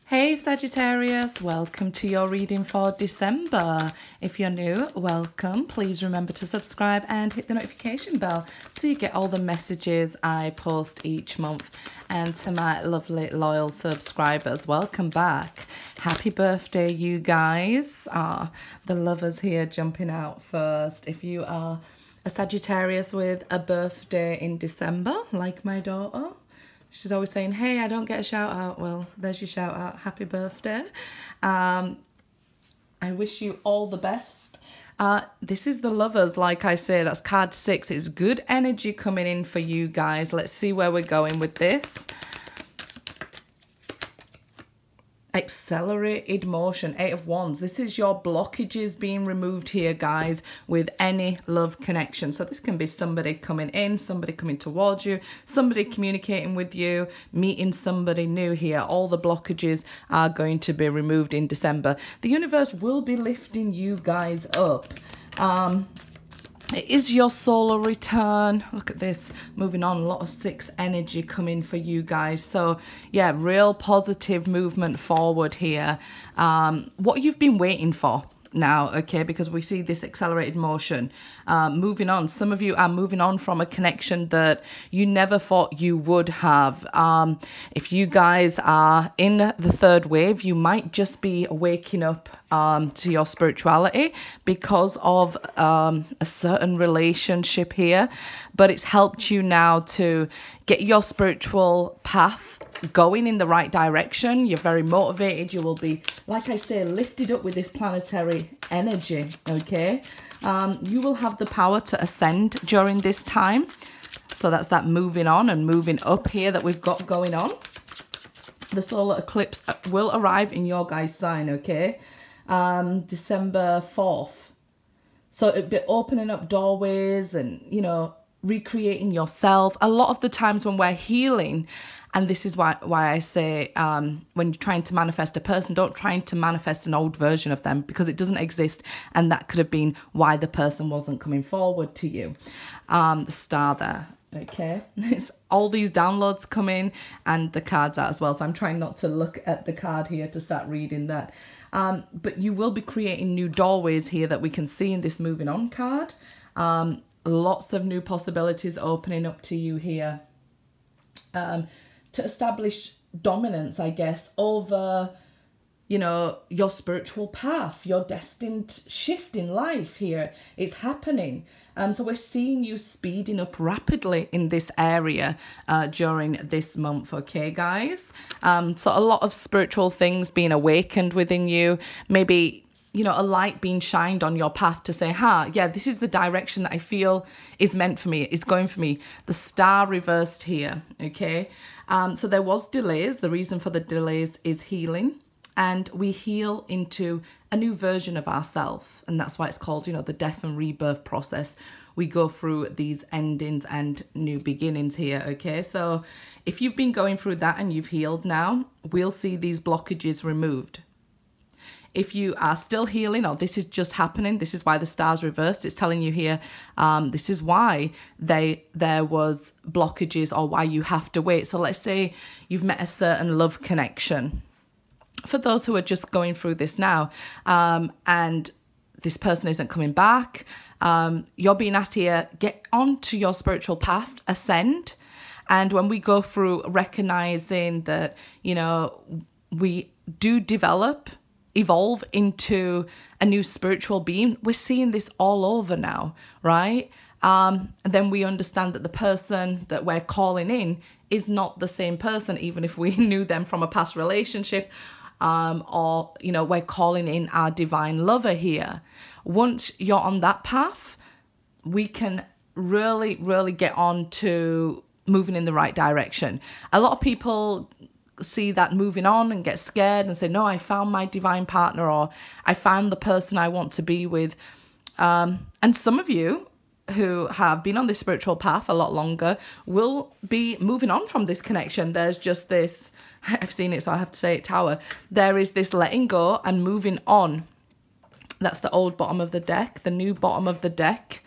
Hey Sagittarius, welcome to your reading for December. If you're new, welcome. Please remember to subscribe and hit the notification bell so you get all the messages I post each month. And to my lovely loyal subscribers, welcome back. Happy birthday, you guys. The lovers here jumping out first. If you are a Sagittarius with a birthday in December, like my daughter, she's always saying, hey, I don't get a shout out. Well, there's your shout out. Happy birthday. I wish you all the best. This is the lovers, like I say, that's card 6. It's good energy coming in for you guys. Let's see where we're going with this. Accelerated motion, 8 of Wands. This is your blockages being removed here, guys, with any love connection. So this can be somebody coming in, somebody coming towards you, somebody communicating with you, meeting somebody new here. All the blockages are going to be removed in December. The universe will be lifting you guys up. It is your solar return. Look at this, moving on, a lot of 6 energy coming for you guys. So yeah, real positive movement forward here. What you've been waiting for now, okay, because we see this accelerated motion moving on. Some of you are moving on from a connection that you never thought you would have. If you guys are in the 3rd wave, you might just be waking up to your spirituality because of a certain relationship here, but it's helped you now to get your spiritual path going in the right direction. You're very motivated. You will be, like I say, lifted up with this planetary energy, okay? You will have the power to ascend during this time. So that's that moving on and moving up here that we've got going on. The solar eclipse will arrive in your guys' sign, okay? December 4th. So it'd be opening up doorways and, you know, recreating yourself. A lot of the times when we're healing, and this is why I say when you're trying to manifest a person, don't try to manifest an old version of them, because it doesn't exist, and that could have been why the person wasn't coming forward to you. The star there, okay? It's all these downloads coming and the cards out as well, so I'm trying not to look at the card here to start reading that. But you will be creating new doorways here that we can see in this moving on card. Lots of new possibilities opening up to you here. To establish dominance, I guess, over, you know, your spiritual path, your destined shift in life here. It's happening. So we're seeing you speeding up rapidly in this area during this month, okay, guys? So a lot of spiritual things being awakened within you. Maybe, you know, a light being shined on your path to say, yeah, this is the direction that I feel is meant for me, is going for me. The star reversed here, okay? So there was delays. The reason for the delays is healing, and we heal into a new version of ourselves. And that's why it's called, you know, the death and rebirth process. We go through these endings and new beginnings here, okay? So if you've been going through that and you've healed now, we'll see these blockages removed. If you are still healing, or this is just happening, this is why the star's reversed. It's telling you here, this is why there was blockages, or why you have to wait. So let's say you've met a certain love connection. For those who are just going through this now, and this person isn't coming back, you're being asked here, get onto your spiritual path, ascend. And when we go through recognizing that, you know, we do evolve into a new spiritual being, we're seeing this all over now, right? And then we understand that the person that we're calling in is not the same person, even if we knew them from a past relationship, or, you know, we're calling in our divine lover here. Once you're on that path, we can really, really get on to moving in the right direction. A lot of people see that moving on and get scared and say, no, I found my divine partner, or I found the person I want to be with. And some of you who have been on this spiritual path a lot longer will be moving on from this connection. There's just this, I've seen it, so I have to say it, tower. There is this letting go and moving on. That's the old bottom of the deck. The new bottom of the deck,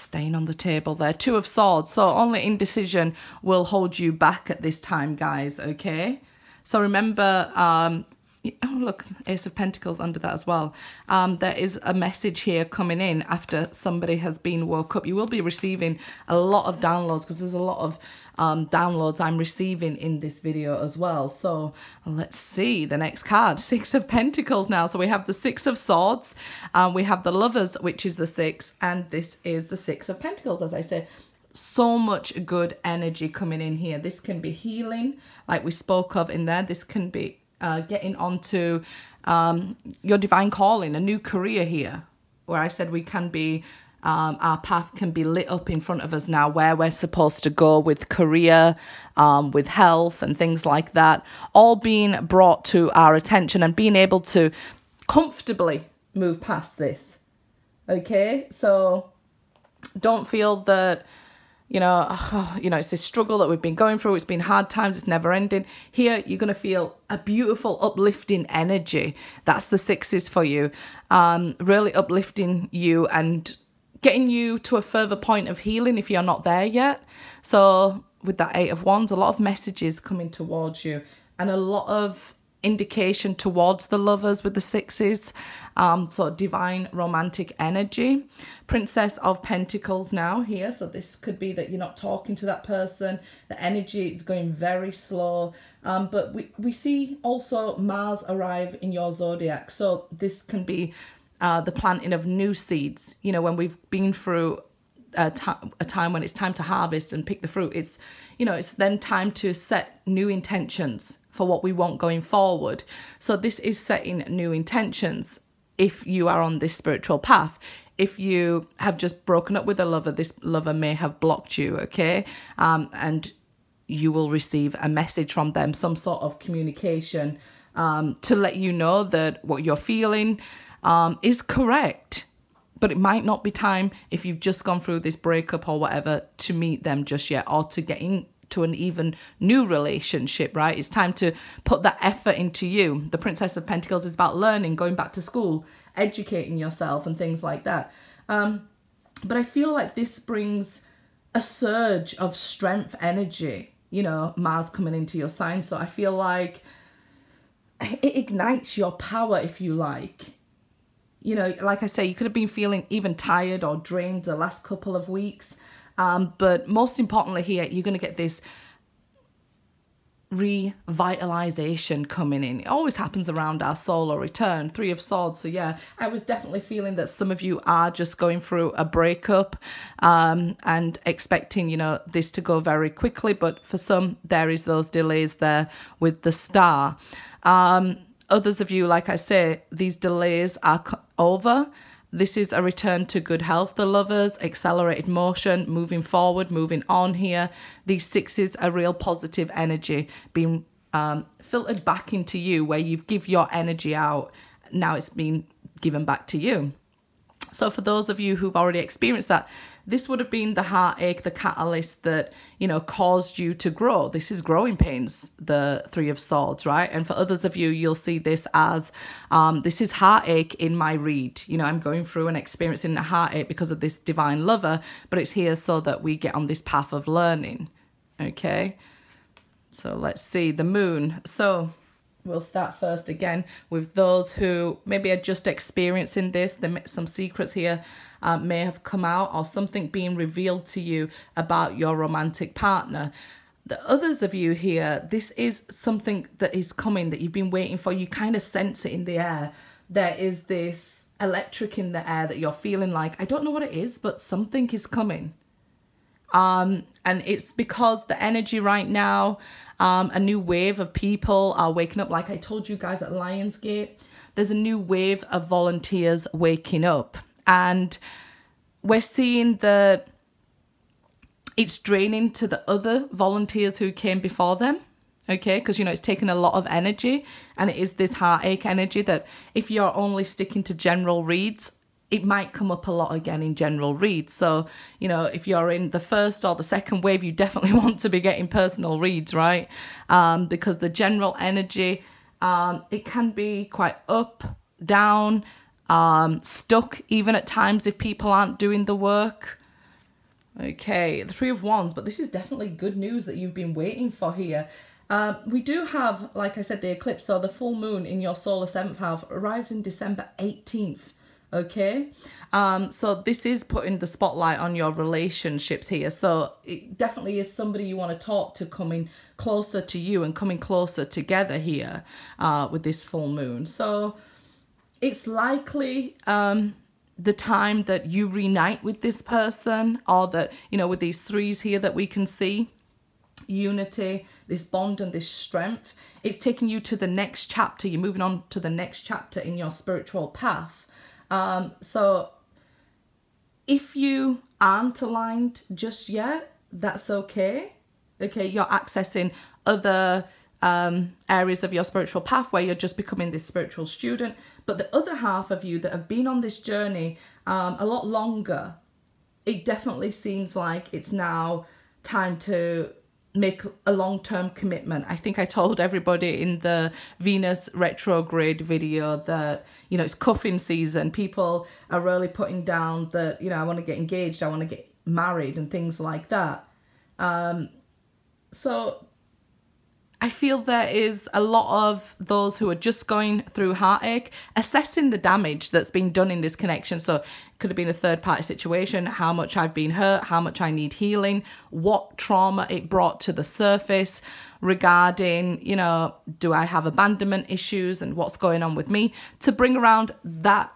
staying on the table there, 2 of Swords. So only indecision will hold you back at this time, guys, okay? So remember, oh look, Ace of Pentacles under that as well. There is a message here coming in after somebody has been woke up. You will be receiving a lot of downloads, because there's a lot of downloads I'm receiving in this video as well. So let's see the next card, Six of Pentacles now. So we have the Six of Swords, we have the Lovers, which is the Six, and this is the Six of Pentacles. As I said, so much good energy coming in here. This can be healing, like we spoke of in there. This can be getting onto your divine calling, a new career here, where I said we can be, our path can be lit up in front of us now, where we're supposed to go with career, with health and things like that, all being brought to our attention and being able to comfortably move past this. Okay, so don't feel that, you know, it's this struggle that we've been going through. It's been hard times. It's never ending. Here, you're going to feel a beautiful, uplifting energy. That's the Sixes for you. Really uplifting you and getting you to a further point of healing if you're not there yet. So with that Eight of Wands, a lot of messages coming towards you and a lot of indication towards the Lovers with the Sixes. So divine romantic energy. Princess of Pentacles now here. So this could be that you're not talking to that person. The energy is going very slow. But we see also Mars arrive in your zodiac. So this can be the planting of new seeds. You know, when we've been through a time when it's time to harvest and pick the fruit, it's, you know, it's then time to set new intentions for what we want going forward. So this is setting new intentions if you are on this spiritual path. If you have just broken up with a lover, this lover may have blocked you, okay? And you will receive a message from them, some sort of communication to let you know that what you're feeling is correct. But it might not be time, if you've just gone through this breakup or whatever, to meet them just yet, or to get into an even new relationship, right? It's time to put that effort into you. The Princess of Pentacles is about learning, going back to school, educating yourself and things like that. But I feel like this brings a surge of strength energy, you know, Mars coming into your sign. So I feel like it ignites your power, if you like. You know, like I say, you could have been feeling even tired or drained the last couple of weeks. But most importantly here, you're going to get this revitalization coming in. It always happens around our solar return, Three of Swords. So yeah, I was definitely feeling that some of you are just going through a breakup and expecting, you know, this to go very quickly. But for some, there is those delays there with the Star. Others of you, like I say, these delays are over. This is a return to good health, the Lovers, accelerated motion, moving forward, moving on here. These Sixes are real positive energy being filtered back into you, where you've give your energy out. Now it's been given back to you. So for those of you who've already experienced that, this would have been the heartache, the catalyst that, you know, caused you to grow. This is growing pains, the Three of Swords, right? And for others of you, you'll see this as, this is heartache in my read. You know, I'm going through and experiencing a heartache because of this divine lover, but it's here so that we get on this path of learning, okay? So let's see, the Moon. So we'll start first again with those who maybe are just experiencing this. Some secrets here may have come out, or something being revealed to you about your romantic partner. The others of you here, this is something that is coming that you've been waiting for. You kind of sense it in the air. There is this electric in the air that you're feeling like, I don't know what it is, but something is coming. And it's because the energy right now, a new wave of people are waking up. Like I told you guys at Lionsgate, there's a new wave of volunteers waking up. And we're seeing that it's draining to the other volunteers who came before them, okay? Because, you know, it's taken a lot of energy, and it is this heartache energy that if you're only sticking to general reads, it might come up a lot again in general reads. So, you know, if you're in the first or the second wave, you definitely want to be getting personal reads, right? Because the general energy, it can be quite up, down, stuck even at times if people aren't doing the work. Okay, the Three of Wands, but this is definitely good news that you've been waiting for here. We do have, like I said, the eclipse, so the full moon in your solar 7th house arrives in December 18th, okay? So this is putting the spotlight on your relationships here. So it definitely is somebody you want to talk to coming closer to you and coming closer together here with this full moon. So it's likely the time that you reunite with this person, or that, you know, with these threes here that we can see, unity, this bond and this strength, it's taking you to the next chapter. You're moving on to the next chapter in your spiritual path. So if you aren't aligned just yet, that's okay. Okay, you're accessing other areas of your spiritual path where you're just becoming this spiritual student. But the other half of you that have been on this journey a lot longer, it definitely seems like it's now time to make a long-term commitment. I think I told everybody in the Venus retrograde video that, you know, it's cuffing season. People are really putting down that, you know, I want to get engaged, I want to get married and things like that. So I feel there is a lot of those who are just going through heartache, assessing the damage that's been done in this connection. So it could have been a third-party situation, how much I've been hurt, how much I need healing, what trauma it brought to the surface regarding, you know, do I have abandonment issues and what's going on with me, to bring around that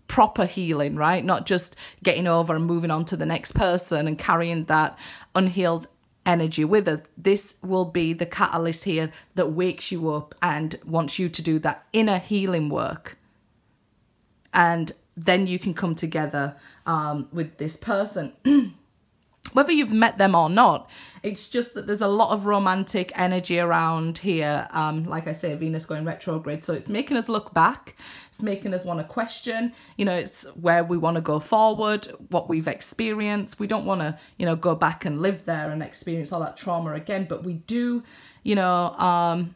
proper healing, right? Not just getting over and moving on to the next person and carrying that unhealed energy with us. This will be the catalyst here that wakes you up and wants you to do that inner healing work, and then you can come together with this person. Whether you've met them or not, it's just that there's a lot of romantic energy around here. Like I say, Venus going retrograde. So it's making us look back. It's making us want to question, you know, it's where we want to go forward, what we've experienced. We don't want to, you know, go back and live there and experience all that trauma again. But we do, you know,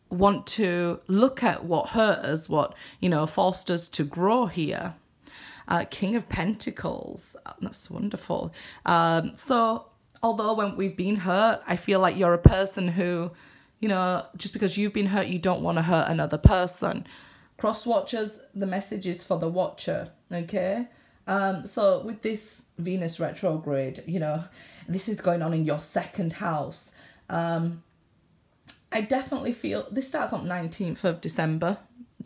want to look at what hurt us, what, you know, forced us to grow here. King of Pentacles, that's wonderful. So although when we've been hurt, I feel like you're a person who, you know, just because you've been hurt, you don't want to hurt another person. Cross watchers, the message is for the watcher, okay? So with this Venus retrograde, you know, this is going on in your second house. I definitely feel this starts on 19th of December,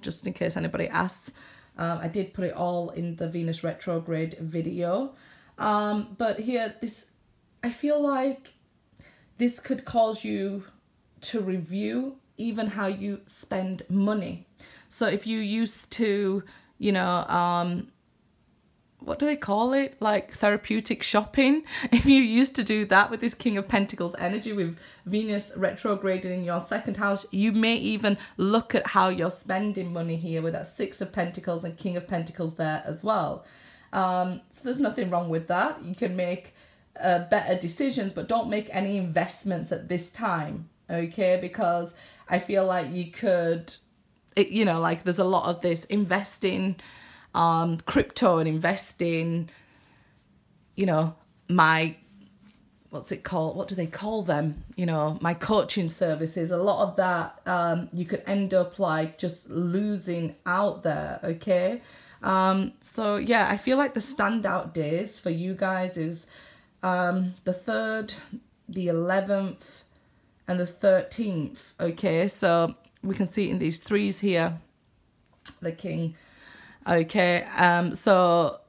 just in case anybody asks. I did put it all in the Venus retrograde video. But here, I feel like this could cause you to review even how you spend money. So if you used to, you know, what do they call it? Like therapeutic shopping. If you used to do that with this King of Pentacles energy, with Venus retrograding in your second house, you may even look at how you're spending money here with that Six of Pentacles and King of Pentacles there as well. So there's nothing wrong with that. You can make better decisions, but don't make any investments at this time, okay? Because I feel like you could, you know, like there's a lot of this investing crypto and invest in, you know, my, what's it called? What do they call them? You know, my coaching services. A lot of that, you could end up like just losing out there. Okay. So yeah, I feel like the standout days for you guys is, the 3rd, the 11th and the 13th. Okay. So we can see in these threes here, the King. Okay, so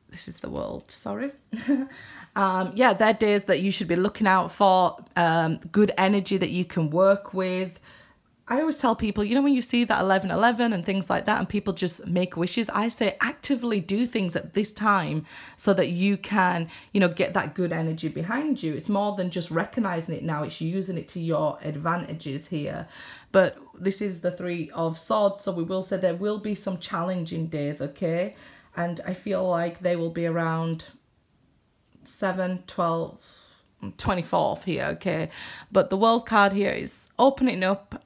this is the World, sorry. Yeah, they're days that you should be looking out for, good energy that you can work with. I always tell people, you know, when you see that 11/11 and things like that and people just make wishes, I say actively do things at this time so that you can, you know, get that good energy behind you. It's more than just recognizing it now, it's using it to your advantages here. But this is the Three of Swords, so we will say there will be some challenging days, okay? And I feel like they will be around 7, 12, 24th here, okay? But the World card here is opening up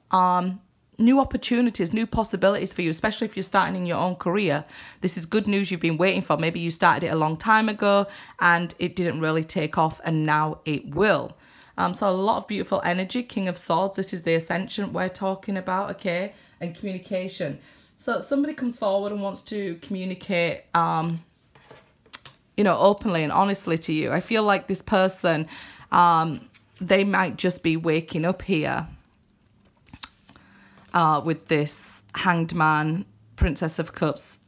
new opportunities, new possibilities for you, especially if you're starting in your own career. This is good news you've been waiting for. Maybe you started it a long time ago and it didn't really take off and now it will. So a lot of beautiful energy. King of Swords, this is the ascension we're talking about, okay? And communication. So somebody comes forward and wants to communicate, you know, openly and honestly to you. I feel like this person, they might just be waking up here with this Hanged Man, Princess of Cups,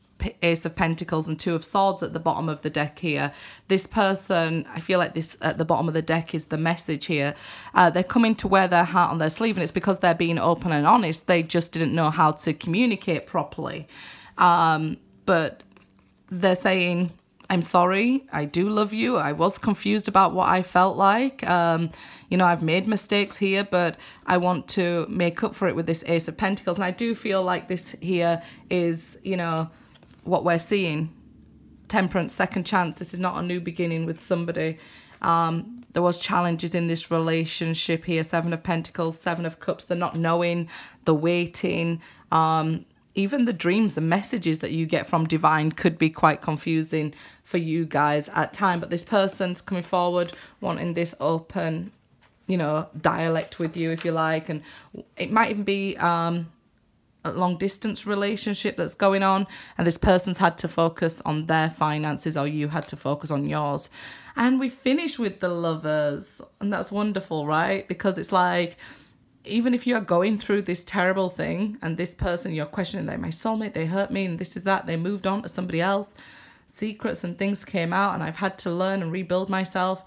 Ace of Pentacles and Two of Swords at the bottom of the deck here. This person, I feel like this at the bottom of the deck is the message here. They're coming to wear their heart on their sleeve, and it's because they're being open and honest. They just didn't know how to communicate properly. But they're saying, I'm sorry, I do love you. I was confused about what I felt like. You know, I've made mistakes here, but I want to make up for it with this Ace of Pentacles. And I do feel like this here is, you know, what we're seeing. Temperance, second chance. This is not a new beginning with somebody. There was challenges in this relationship here. Seven of Pentacles, Seven of Cups. They're not knowing, the waiting. Even the dreams and messages that you get from divine could be quite confusing for you guys at time. But this person's coming forward wanting this open, you know, dialect with you, if you like. And it might even be a long distance relationship that's going on, and this person's had to focus on their finances, or you had to focus on yours. And we finish with the Lovers, and that's wonderful, right? Because it's like, even if you're going through this terrible thing and this person, you're questioning, they're my soulmate, they hurt me and this is that, they moved on to somebody else, secrets and things came out and I've had to learn and rebuild myself.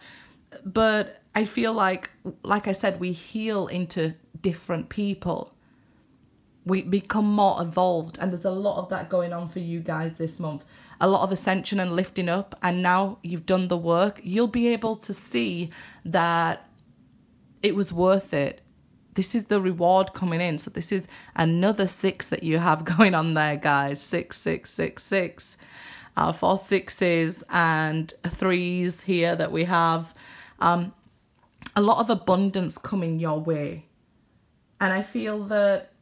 But I feel like I said, we heal into different people. We become more evolved, and there's a lot of that going on for you guys this month. A lot of ascension and lifting up, and now you've done the work. You'll be able to see that it was worth it. This is the reward coming in. So this is another 6 that you have going on there, guys. 6, 6, 6, 6. 4 6s and 3s here that we have. A lot of abundance coming your way. And I feel that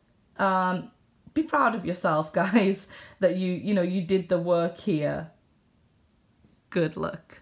be proud of yourself, guys, that you know, you did the work here. Good luck.